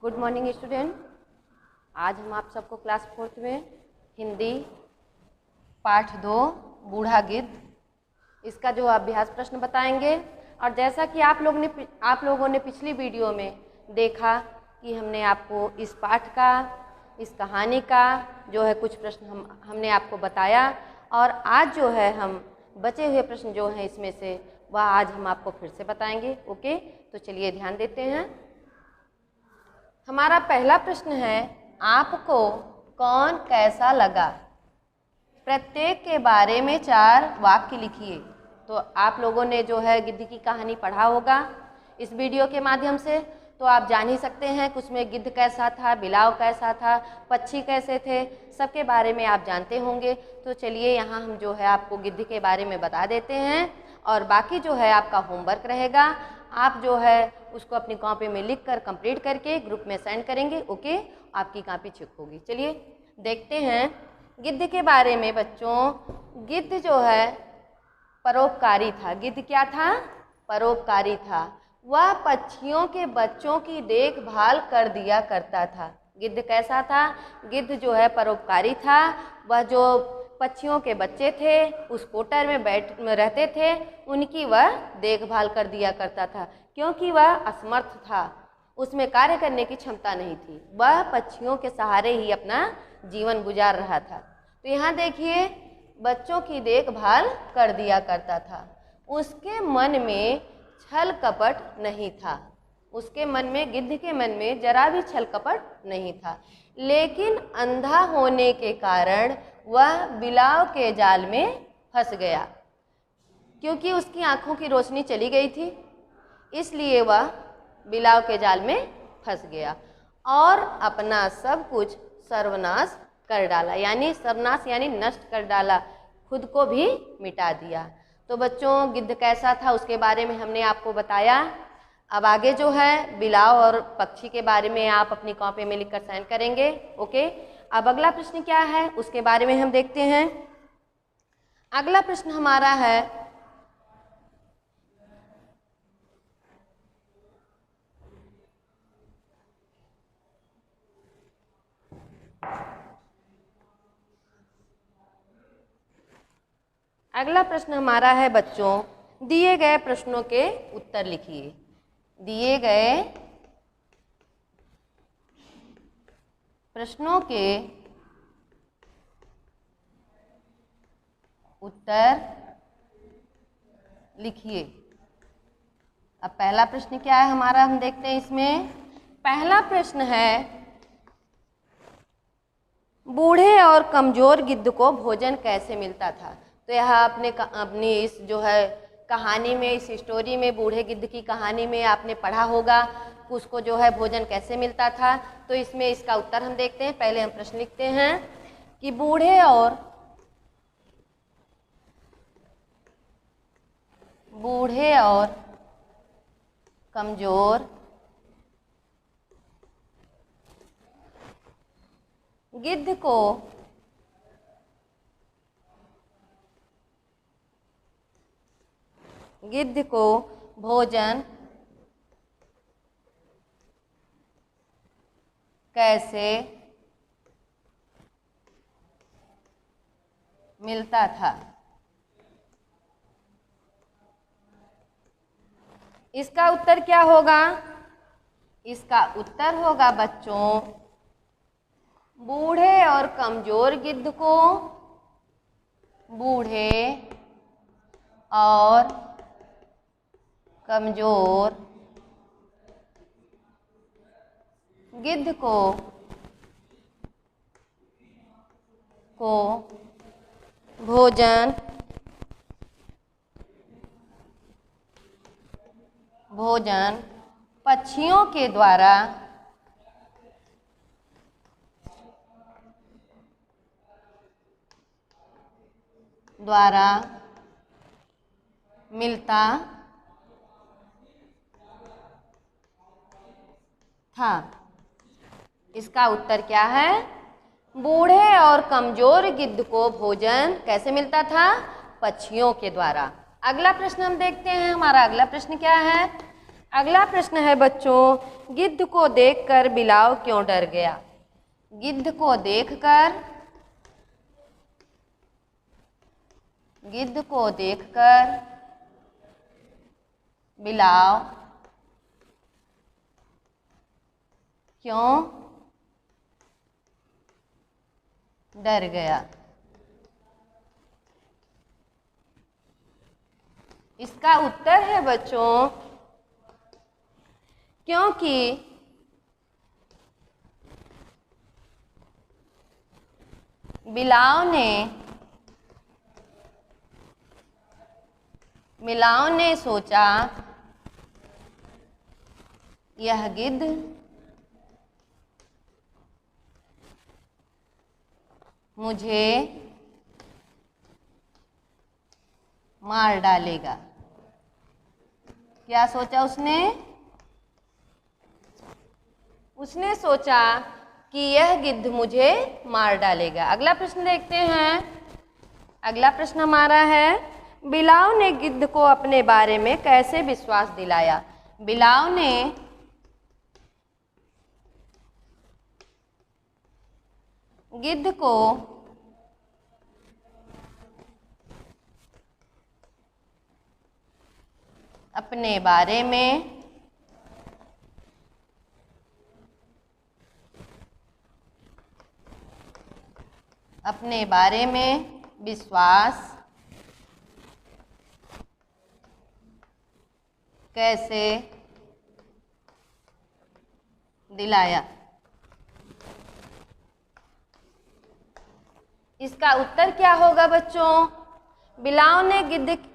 Good morning student. आज हम आप सबको क्लास 4th में हिंदी पाठ 2 बूढ़ा गिद्ध इसका जो अभ्यास प्रश्न बताएंगे। और जैसा कि आप लोगों ने पिछली वीडियो में देखा कि हमने आपको इस पाठ का, इस कहानी का जो है कुछ प्रश्न हमने आपको बताया, और आज जो है हम बचे हुए प्रश्न जो हैं इसमें से वह आज हम आपको फिर से बताएंगे। ओके, तो चलिए ध्यान देते हैं। हमारा पहला प्रश्न है, आपको कौन कैसा लगा? प्रत्येक के बारे में 4 वाक्य लिखिए। तो आप लोगों ने जो है गिद्ध की कहानी पढ़ा होगा इस वीडियो के माध्यम से, तो आप जान ही सकते हैं कि उसमें गिद्ध कैसा था, बिलाव कैसा था, पक्षी कैसे थे, सबके बारे में आप जानते होंगे। तो चलिए यहाँ हम जो है आपको गिद्ध के बारे में बता देते हैं, और बाकी जो है आपका होमवर्क रहेगा, आप जो है उसको अपनी कॉपी में लिख कर कंप्लीट करके ग्रुप में सेंड करेंगे। ओके, आपकी कॉपी चेक होगी। चलिए देखते हैं गिद्ध के बारे में। बच्चों, गिद्ध जो है परोपकारी था। गिद्ध क्या था? परोपकारी था। वह पक्षियों के बच्चों की देखभाल कर दिया करता था। गिद्ध कैसा था? गिद्ध जो है परोपकारी था। वह जो पक्षियों के बच्चे थे उस कोटर में रहते थे, उनकी वह देखभाल कर दिया करता था, क्योंकि वह असमर्थ था, उसमें कार्य करने की क्षमता नहीं थी। वह पक्षियों के सहारे ही अपना जीवन गुजार रहा था। तो यहाँ देखिए, बच्चों की देखभाल कर दिया करता था। उसके मन में छल कपट नहीं था। उसके मन में, गिद्ध के मन में जरा भी छल कपट नहीं था। लेकिन अंधा होने के कारण वह बिलाव के जाल में फंस गया, क्योंकि उसकी आंखों की रोशनी चली गई थी, इसलिए वह बिलाव के जाल में फंस गया और अपना सब कुछ सर्वनाश कर डाला। यानी सर्वनाश यानी नष्ट कर डाला, खुद को भी मिटा दिया। तो बच्चों, गिद्ध कैसा था उसके बारे में हमने आपको बताया। अब आगे जो है बिलाव और पक्षी के बारे में आप अपनी कॉपी में लिखकर साइन करेंगे। ओके, अब अगला प्रश्न क्या है उसके बारे में हम देखते हैं। अगला प्रश्न हमारा है, अगला प्रश्न हमारा है बच्चों, दिए गए प्रश्नों के उत्तर लिखिए। दिए गए प्रश्नों के उत्तर लिखिए। अब पहला प्रश्न क्या है हमारा, हम देखते हैं इसमें। पहला प्रश्न है, बूढ़े और कमजोर गिद्ध को भोजन कैसे मिलता था? तो यह अपनी इस जो है कहानी में, इस स्टोरी में, बूढ़े गिद्ध की कहानी में आपने पढ़ा होगा कि उसको जो है भोजन कैसे मिलता था। तो इसमें इसका उत्तर हम देखते हैं। पहले हम प्रश्न लिखते हैं कि बूढ़े और कमजोर गिद्ध को भोजन कैसे मिलता था? इसका उत्तर क्या होगा? इसका उत्तर होगा बच्चों, बूढ़े और कमजोर गिद्ध को बूढ़े और कमजोर गिद्ध को भोजन पक्षियों के द्वारा मिलता था। इसका उत्तर क्या है? बूढ़े और कमजोर गिद्ध को भोजन कैसे मिलता था? पक्षियों के द्वारा। अगला प्रश्न हम देखते हैं। हमारा अगला प्रश्न क्या है? अगला प्रश्न है बच्चों, गिद्ध को देखकर बिलाव क्यों डर गया? गिद्ध को देखकर बिलाव क्यों डर गया? इसका उत्तर है बच्चों, क्योंकि बिलाव ने सोचा यह गिद्ध मुझे मार डालेगा। क्या सोचा उसने? उसने सोचा कि यह गिद्ध मुझे मार डालेगा। अगला प्रश्न देखते हैं। अगला प्रश्न हमारा है, बिलाव ने गिद्ध को अपने बारे में कैसे विश्वास दिलाया? बिलाव ने गिद्ध को अपने बारे में विश्वास कैसे दिलाया? इसका उत्तर क्या होगा बच्चों? बिलाव ने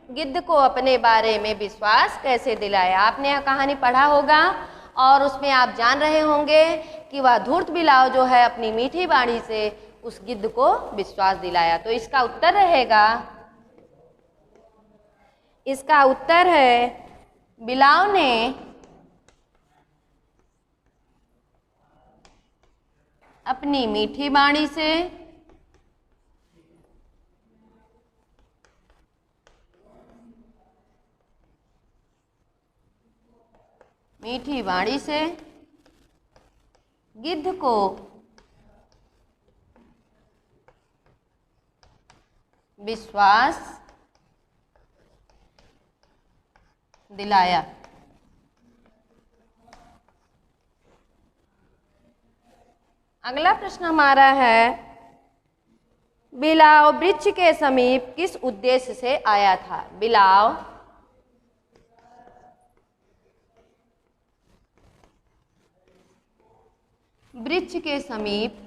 गिद्ध को अपने बारे में विश्वास कैसे दिलाया? आपने यह कहानी पढ़ा होगा और उसमें आप जान रहे होंगे कि वह धूर्त बिलाव जो है अपनी मीठी वाणी से उस गिद्ध को विश्वास दिलाया। तो इसका उत्तर रहेगा, इसका उत्तर है बिलाव ने अपनी मीठी वाणी से गिद्ध को विश्वास दिलाया। अगला प्रश्न हमारा है, बिलाव वृक्ष के समीप किस उद्देश्य से आया था? बिलाव वृक्ष के समीप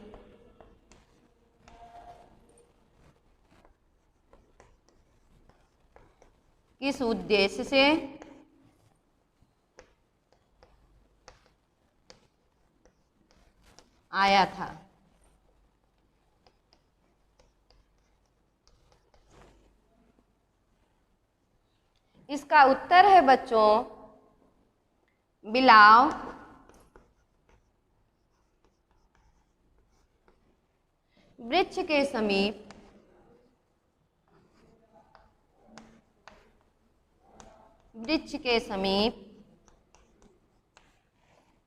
किस उद्देश्य से आया था? इसका उत्तर है बच्चों, बिलाव वृक्ष के समीप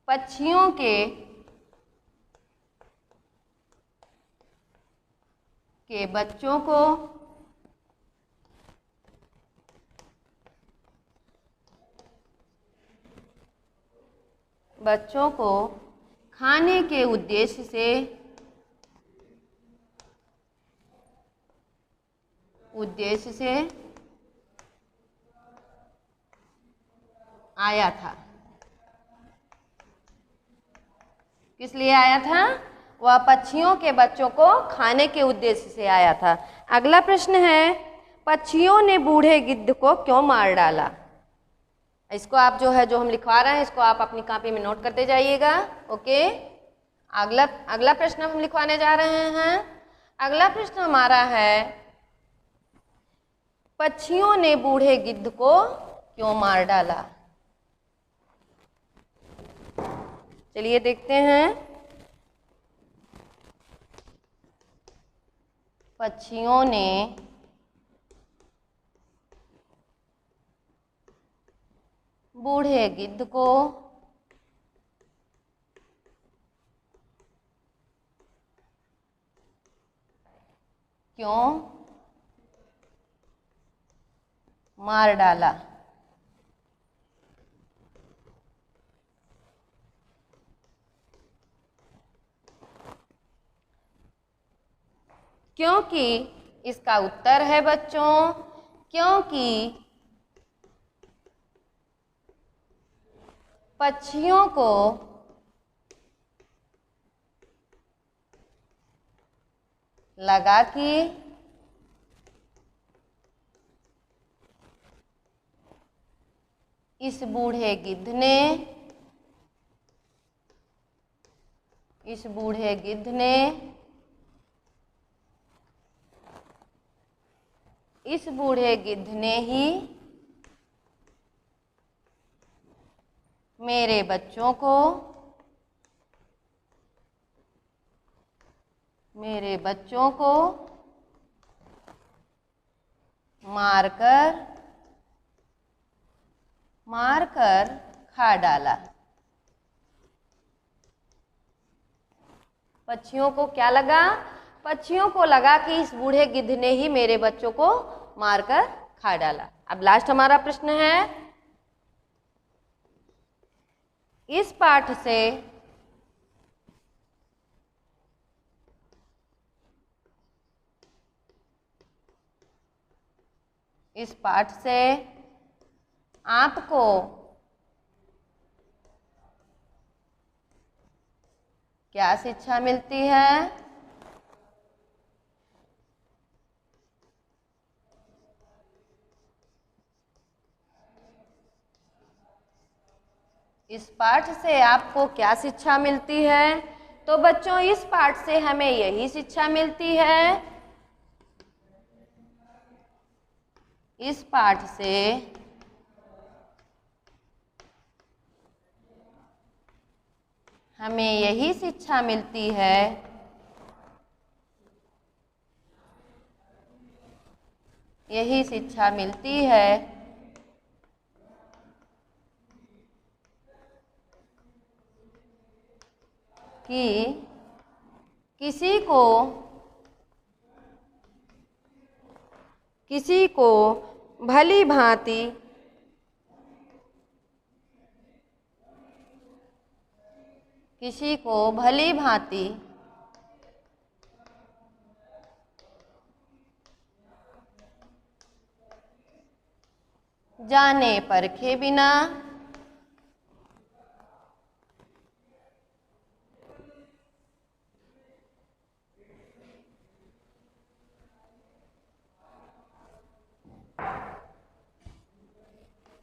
पक्षियों के बच्चों को खाने के उद्देश्य से आया था। किस लिए आया था? वह पक्षियों के बच्चों को खाने के उद्देश्य से आया था। अगला प्रश्न है, पक्षियों ने बूढ़े गिद्ध को क्यों मार डाला? इसको आप जो हम लिखवा रहे हैं इसको आप अपनी कॉपी में नोट करते जाइएगा। ओके, अगला प्रश्न हम लिखवाने जा रहे हैं। अगला प्रश्न हमारा है, पक्षियों ने बूढ़े गिद्ध को क्यों मार डाला? चलिए देखते हैं। पक्षियों ने बूढ़े गिद्ध को क्यों मार डाला? क्योंकि इसका उत्तर है बच्चों, क्योंकि पक्षियों को लगा कि इस बूढ़े गिद्ध ने इस बूढ़े गिद्ध ने ही मेरे बच्चों को मारकर खा डाला। पक्षियों को क्या लगा? पक्षियों को लगा कि इस बूढ़े गिद्ध ने ही मेरे बच्चों को मारकर खा डाला। अब लास्ट हमारा प्रश्न है, इस पाठ से आपको क्या शिक्षा मिलती है? इस पाठ से आपको क्या शिक्षा मिलती है? तो बच्चों इस पाठ से हमें यही शिक्षा मिलती है, इस पाठ से हमें यही शिक्षा मिलती है कि किसी को भली भांति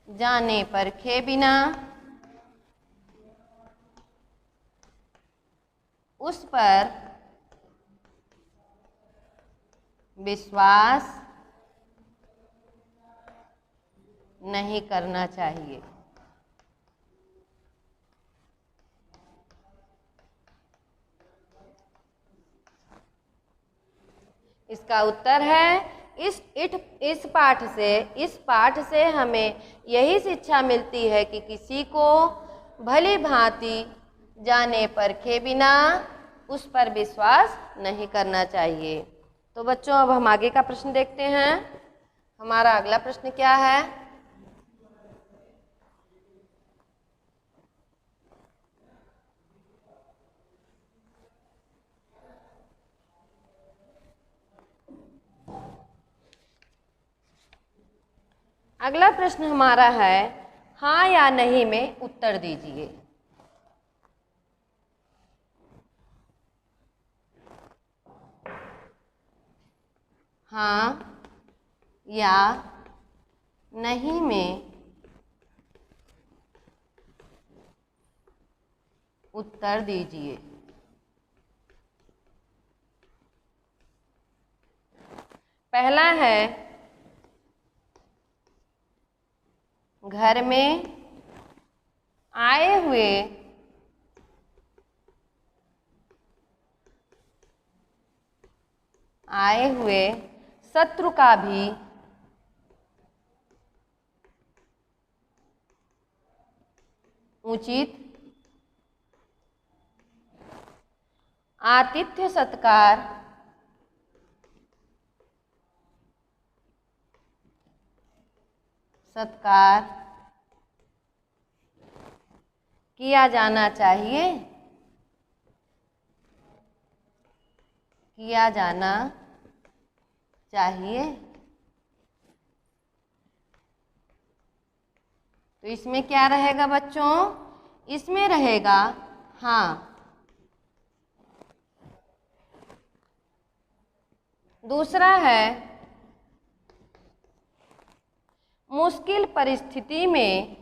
जाने परखे बिना उस पर विश्वास नहीं करना चाहिए। इसका उत्तर है, इस पाठ से हमें यही शिक्षा मिलती है कि किसी को भली भांति जाने परखे बिना उस पर विश्वास नहीं करना चाहिए। तो बच्चों अब हम आगे का प्रश्न देखते हैं। हमारा अगला प्रश्न क्या है? अगला प्रश्न हमारा है, हाँ या नहीं में उत्तर दीजिए। हाँ या नहीं में उत्तर दीजिए। पहला है, घर में आए हुए शत्रु का भी उचित आतिथ्य सत्कार सत्कार किया जाना चाहिए, किया जाना चाहिए। तो इसमें क्या रहेगा बच्चों? इसमें रहेगा हाँ। दूसरा है मुश्किल परिस्थिति में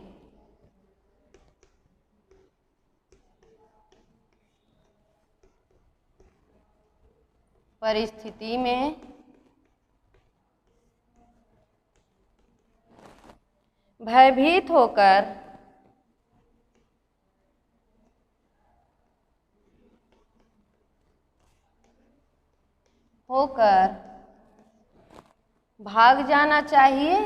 भयभीत होकर भाग जाना चाहिए।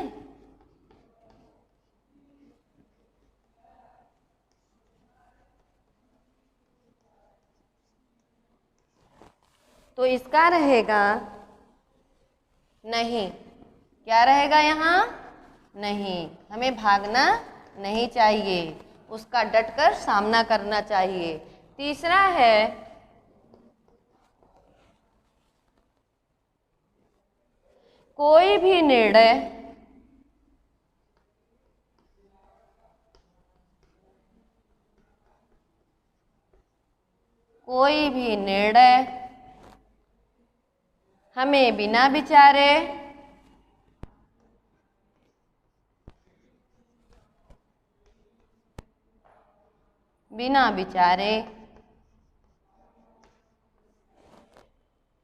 तो इसका रहेगा नहीं। क्या रहेगा यहाँ? नहीं, हमें भागना नहीं चाहिए, उसका डटकर सामना करना चाहिए। तीसरा है कोई भी निर्णय हमें बिना विचारे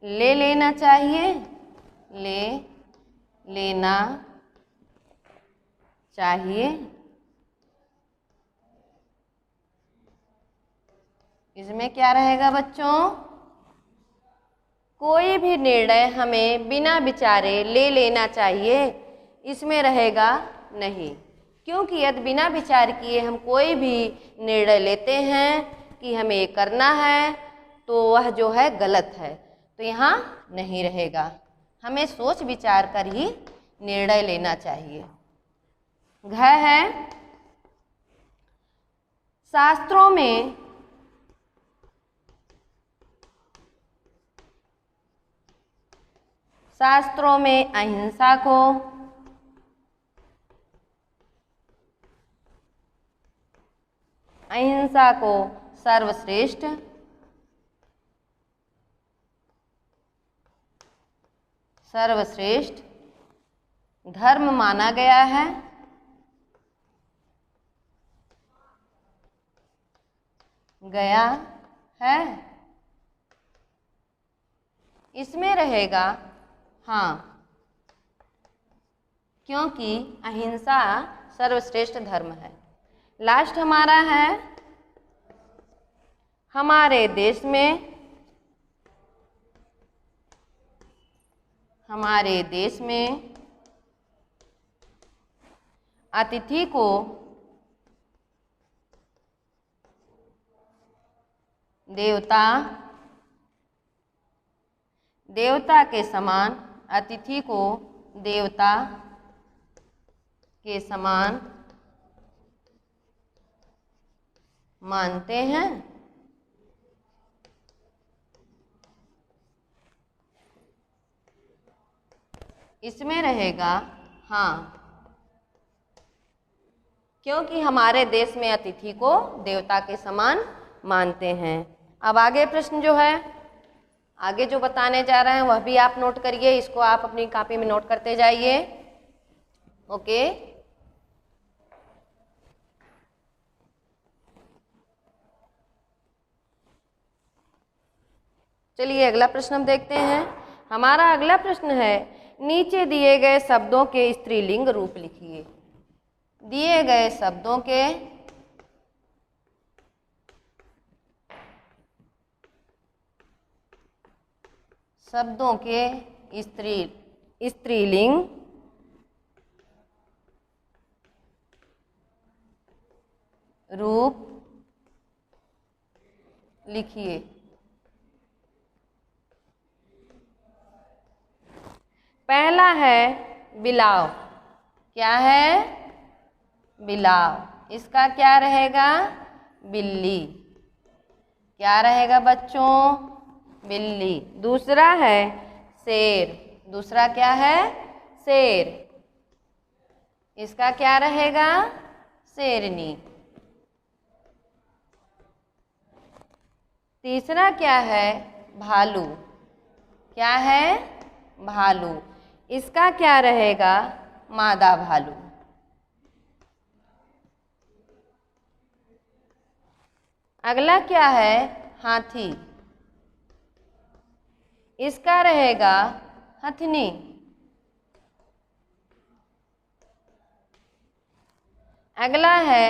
ले लेना चाहिए, ले लेना चाहिए। इसमें क्या रहेगा बच्चों? कोई भी निर्णय हमें बिना विचारे ले लेना चाहिए। इसमें रहेगा नहीं, क्योंकि यदि बिना विचार किए हम कोई भी निर्णय लेते हैं कि हमें ये करना है तो वह जो है गलत है, तो यहाँ नहीं रहेगा। हमें सोच विचार कर ही निर्णय लेना चाहिए। घ है शास्त्रों में अहिंसा को सर्वश्रेष्ठ धर्म माना गया है। इसमें रहेगा हाँ, क्योंकि अहिंसा सर्वश्रेष्ठ धर्म है। लास्ट हमारा है हमारे देश में अतिथि को देवता के समान, अतिथि को देवता के समान मानते हैं। इसमें रहेगा हाँ, क्योंकि हमारे देश में अतिथि को देवता के समान मानते हैं। अब आगे प्रश्न जो है, आगे जो बताने जा रहे हैं वह भी आप नोट करिए, इसको आप अपनी कॉपी में नोट करते जाइए। ओके, चलिए अगला प्रश्न हम देखते हैं। हमारा अगला प्रश्न है नीचे दिए गए शब्दों के स्त्रीलिंग रूप लिखिए। दिए गए शब्दों के स्त्रीलिंग रूप लिखिए। पहला है बिलाव। क्या है? बिलाव। इसका क्या रहेगा? बिल्ली। क्या रहेगा बच्चों? बिल्ली। दूसरा है शेर। दूसरा क्या है? शेर। इसका क्या रहेगा? शेरनी। तीसरा क्या है? भालू। क्या है? भालू। इसका क्या रहेगा? मादा भालू। अगला क्या है? हाथी। इसका रहेगा हथनी। अगला है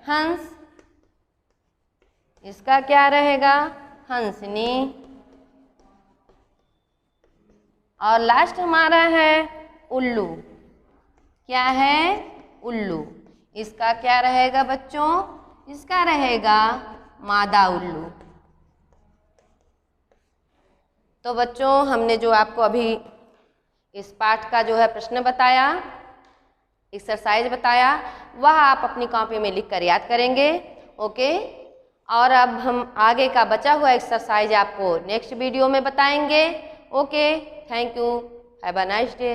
हंस। इसका क्या रहेगा? हंसनी। और लास्ट हमारा है उल्लू। क्या है? उल्लू। इसका क्या रहेगा बच्चों? इसका रहेगा मादा उल्लू। तो बच्चों हमने जो आपको अभी इस पाठ का जो है प्रश्न बताया, एक्सरसाइज बताया, वह आप अपनी कॉपी में लिख कर याद करेंगे। ओके। और अब हम आगे का बचा हुआ एक्सरसाइज आपको नेक्स्ट वीडियो में बताएंगे। Okay, thank you, have a nice day.